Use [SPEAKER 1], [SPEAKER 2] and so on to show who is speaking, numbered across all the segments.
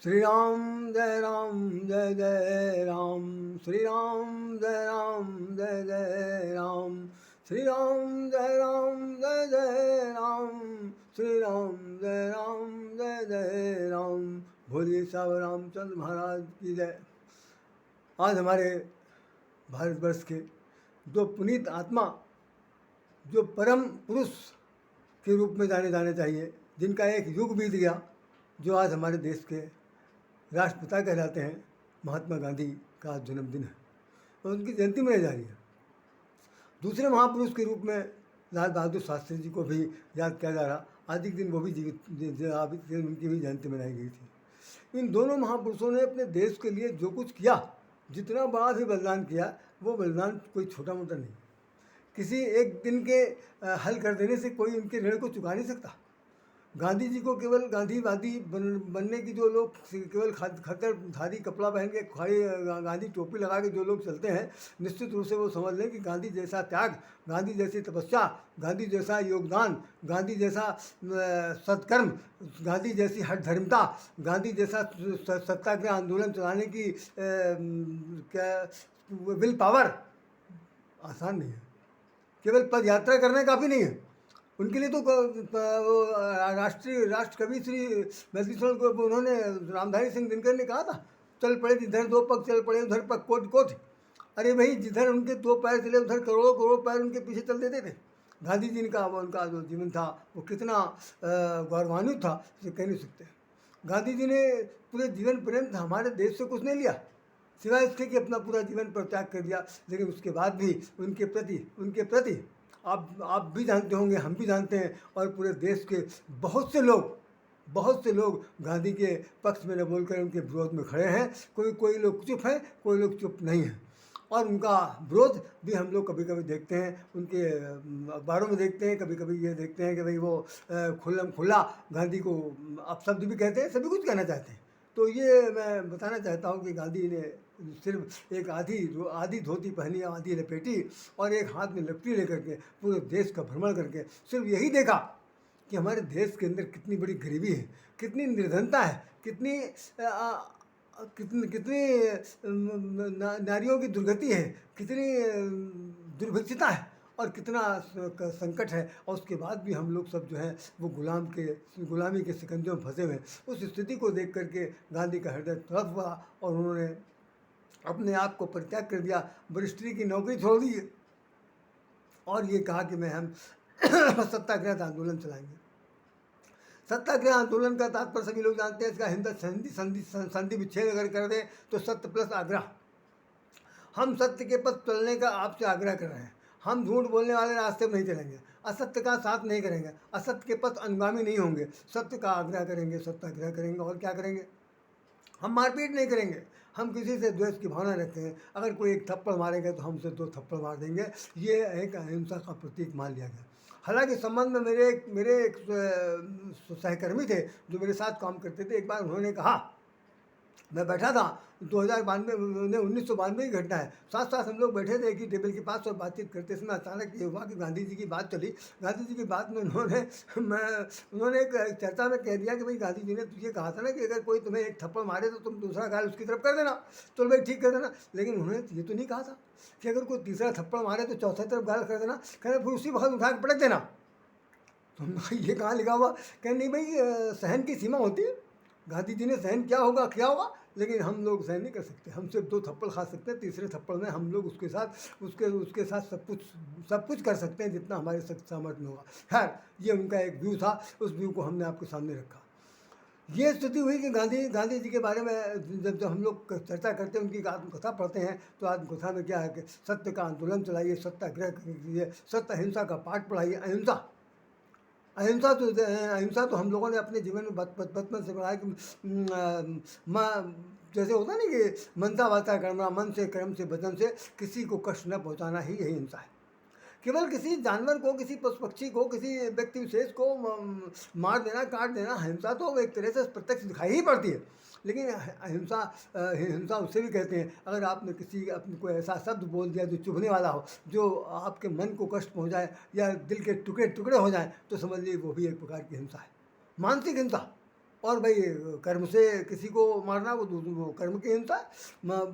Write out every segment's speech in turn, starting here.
[SPEAKER 1] श्री राम जय राम जय जय राम, श्री राम जय राम जय जय राम, श्री राम जय राम जय जय राम, श्री राम जय राम जय जय राम। बोलिए साहब रामचंद्र महाराज की जय। आज हमारे भारतवर्ष के दो पुनीत आत्मा, जो परम पुरुष के रूप में जाने चाहिए, जिनका एक युग बीत गया, जो आज हमारे देश के राष्ट्रपिता कहलाते हैं, महात्मा गांधी का आज जन्मदिन है और उनकी जयंती मनाई जा रही है। दूसरे महापुरुष के रूप में लाल बहादुर शास्त्री जी को भी याद किया जा रहा। आज के दिन वो भी जीवित, उनकी भी जयंती मनाई गई थी। इन दोनों महापुरुषों ने अपने देश के लिए जो कुछ किया, जितना बड़ा भी बलिदान किया, वो बलिदान कोई छोटा मोटा नहीं। किसी एक दिन के हल कर देने से कोई उनके ऋण को चुका नहीं सकता। गांधी जी को केवल गांधीवादी बनने की जो लोग केवल खद्दरधारी कपड़ा पहन के खाली गांधी टोपी लगा के जो लोग चलते हैं, निश्चित रूप से वो समझ लें कि गांधी जैसा त्याग, गांधी जैसी तपस्या, गांधी जैसा योगदान, गांधी जैसा सत्कर्म, गांधी जैसी हठधर्मिता, गांधी जैसा सत्याग्रह आंदोलन चलाने की क्या विल पावर आसान नहीं है। केवल पद यात्रा करने काफ़ी नहीं है। उनके लिए तो राष्ट्र कवि श्री मैथिलीशरण को उन्होंने, रामधारी सिंह दिनकर ने कहा था, चल पड़े जिधर दो पग चल पड़े उधर पग कोट कोट। अरे भाई, जिधर उनके दो पैर चले उधर करोड़ों करोड़ पैर उनके पीछे चल देते थे। गांधी जी का उनका जो जीवन था वो कितना गौरवान्वित था, इसे कह नहीं सकते। गांधी जी ने पूरे जीवन पर्यंत हमारे देश से कुछ नहीं लिया, सिवाय इसके कि अपना पूरा जीवन परित्याग कर दिया। लेकिन उसके बाद भी उनके प्रति आप भी जानते होंगे, हम भी जानते हैं, और पूरे देश के बहुत से लोग गांधी के पक्ष में न बोलकर उनके विरोध में खड़े हैं। कोई लोग चुप हैं, कोई लोग चुप नहीं हैं। और उनका विरोध भी हम लोग कभी कभी देखते हैं, उनके अखबारों में देखते हैं, कभी कभी ये देखते हैं कि भाई वो खुल्लम खुल्ला गांधी को अपशब्द भी कहते हैं, सभी कुछ कहना चाहते हैं। तो ये मैं बताना चाहता हूँ कि गांधी ने सिर्फ एक आधी धोती पहनी, आधी लपेटी, और एक हाथ में लकड़ी लेकर के पूरे देश का भ्रमण करके सिर्फ यही देखा कि हमारे देश के अंदर कितनी बड़ी गरीबी है, कितनी निर्धनता है, कितनी नारियों की दुर्गति है, कितनी दुर्भिक्षता है, और कितना संकट है। और उसके बाद भी हम लोग सब जो है वो गुलामी के शिकंजे में फंसे हुए। उस स्थिति को देख करके गांधी का हृदय तड़प हुआ और उन्होंने अपने आप को परित्याग कर दिया, वरिष्ठी की नौकरी छोड़ दी और ये कहा कि हम सत्याग्रह आंदोलन चलाएंगे। सत्याग्रह आंदोलन का तात्पर्य सभी लोग जानते हैं। इसका संधि विच्छेद अगर कर दें तो सत्य प्लस आग्रह। हम सत्य के पथ चलने का आपसे आग्रह कर रहे हैं। हम झूठ बोलने वाले रास्ते में नहीं चलेंगे, असत्य का साथ नहीं करेंगे, असत्य के पथ अनुगामी नहीं होंगे, सत्य का आग्रह करेंगे, सत्याग्रह करेंगे। और क्या करेंगे? हम मारपीट नहीं करेंगे, हम किसी से द्वेष की भावना रखते हैं। अगर कोई एक थप्पड़ मारेगा तो हम उसे 2 थप्पड़ मार देंगे। ये एक अहिंसा का प्रतीक मान लिया गया। हालांकि संबंध में मेरे एक सहकर्मी थे जो मेरे साथ काम करते थे। एक बार उन्होंने कहा, मैं बैठा था 1992 की घटना है, साथ साथ हम लोग बैठे थे एक ही टेबल के पास और बातचीत करते समय अचानक ये हुआ कि गांधी जी की बात चली। गांधी जी की बात में उन्होंने एक चर्चा में कह दिया कि भाई गांधी जी ने तुझे कहा था ना कि अगर कोई तुम्हें एक थप्पड़ मारे तो तुम दूसरा गाल उसकी तरफ कर देना, तो भाई ठीक कर देना। लेकिन उन्होंने ये तो नहीं कहा था कि अगर कोई तीसरा थप्पड़ मारे तो चौथा तरफ गाल कर देना, कहना फिर उसी वक्त उठा के पटक देना। तो ये कहाँ लिखा हुआ? कह नहीं भाई, सहन की सीमा होती है। गांधी जी ने सहन क्या होगा, लेकिन हम लोग सहन नहीं कर सकते। हम सिर्फ 2 थप्पड़ खा सकते हैं, तीसरे थप्पड़ में हम लोग उसके साथ सब कुछ कर सकते हैं जितना हमारे सामर्थ्य में होगा। खैर, ये उनका एक व्यू था, उस व्यू को हमने आपके सामने रखा। ये स्थिति हुई कि गांधी जी के बारे में जब हम लोग चर्चा करते हैं, उनकी आत्मकथा पढ़ते हैं, तो आत्मकथा में क्या है कि सत्य का आंदोलन चलाइए, सत्याग्रह कीजिए, सत्य अहिंसा का पाठ पढ़ाइए। अहिंसा तो हम लोगों ने अपने जीवन में बचपन से पढ़ा है कि जैसे होता नहीं कि मनसा वाचा कर्मणा, मन से, कर्म से, वचन से किसी को कष्ट न पहुंचाना ही यही हिंसा है। केवल किसी जानवर को, किसी पशु पक्षी को, किसी व्यक्ति विशेष को मार देना, काट देना, हिंसा तो एक तरह से प्रत्यक्ष दिखाई ही पड़ती है। लेकिन हिंसा उसे भी कहते हैं अगर आपने अपने को ऐसा शब्द बोल दिया जो चुभने वाला हो, जो आपके मन को कष्ट पहुंचाए या दिल के टुकड़े टुकड़े हो जाए, तो समझ लीजिए वो भी एक प्रकार की हिंसा है, मानसिक हिंसा। और भाई कर्म से किसी को मारना वो कर्म की हिंसा।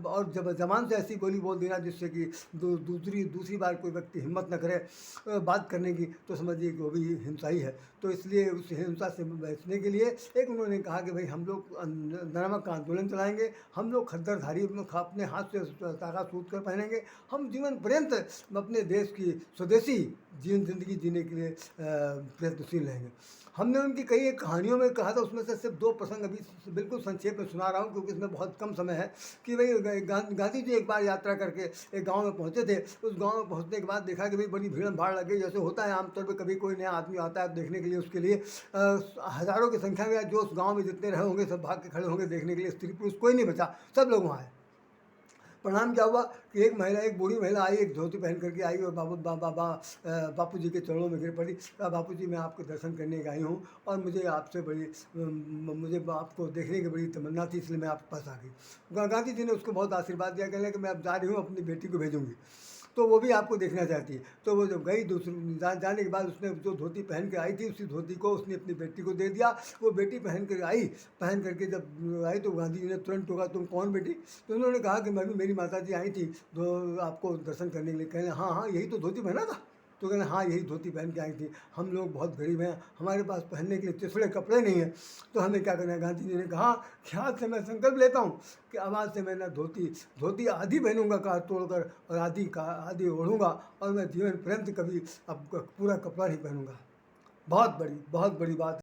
[SPEAKER 1] और जब ज़बान से ऐसी बोली बोल देना जिससे कि दूसरी बार कोई व्यक्ति हिम्मत न करे बात करने की, तो समझिए कि वो भी हिंसा ही है। तो इसलिए उस हिंसा से बचने के लिए एक उन्होंने कहा कि भाई हम लोग नमक का आंदोलन चलाएंगे, हम लोग खद्दरधारी अपने हाथ से तागा सूत कर पहनेंगे, हम जीवन पर्यंत अपने देश की स्वदेशी ज़िंदगी जीने के लिए प्रयत्नशील रहेंगे। हमने उनकी कई एक कहानियों में कहा था, उसमें से सिर्फ 2 प्रसंग अभी बिल्कुल संक्षेप में सुना रहा हूँ क्योंकि इसमें बहुत कम समय है। कि भाई गांधी जी एक बार यात्रा करके एक गांव में पहुंचे थे। उस गांव में पहुंचने के बाद देखा कि भाई बड़ी भीड़ भाड़ लग गई, जैसे होता है आमतौर पर कभी कोई नया आदमी आता है देखने के लिए, उसके लिए हज़ारों की संख्या में जो उस गाँव में जितने रहे होंगे सब भाग के खड़े होंगे देखने के लिए, स्त्री पुरुष कोई नहीं बचा, सब लोग वहाँ आए। परिणाम क्या हुआ कि एक बूढ़ी महिला आई, एक धोती पहन करके आई और बापू जी के चरणों में गिर पड़ी। कहा, बापू जी मैं आपके दर्शन करने आई हूँ और मुझे आपसे मुझे आपको देखने की बड़ी तमन्ना थी, इसलिए मैं आपके पास आ गई। गांधी जी ने उसको बहुत आशीर्वाद दिया, कहने कि मैं अब जा रही हूँ, अपनी बेटी को भेजूँगी, तो वो भी आपको देखना चाहती है। तो वो जब गई जाने के बाद उसने जो धोती पहन के आई थी उसी धोती को उसने अपनी बेटी को दे दिया। वो बेटी पहन करके जब आई तो गांधी जी ने तुरंत टोका, तुम कौन बेटी? तो उन्होंने कहा कि मैं भी, मेरी माता जी आई थी तो आपको दर्शन करने के लिए। कहने हाँ हाँ यही तो धोती पहना था? तो कहना हाँ यही धोती पहन के आई थी, हम लोग बहुत गरीब हैं, हमारे पास पहनने के लिए तिसरे कपड़े नहीं हैं, तो हमें क्या करना है? गांधी जी ने कहा कि आज से मैं संकल्प लेता हूँ कि अब आज से मैं ना धोती आधी पहनूंगा का तोड़कर और आधी ओढ़ूंगा, और मैं जीवन पर्यंत कभी अब पूरा कपड़ा नहीं पहनूंगा। बहुत बड़ी बात।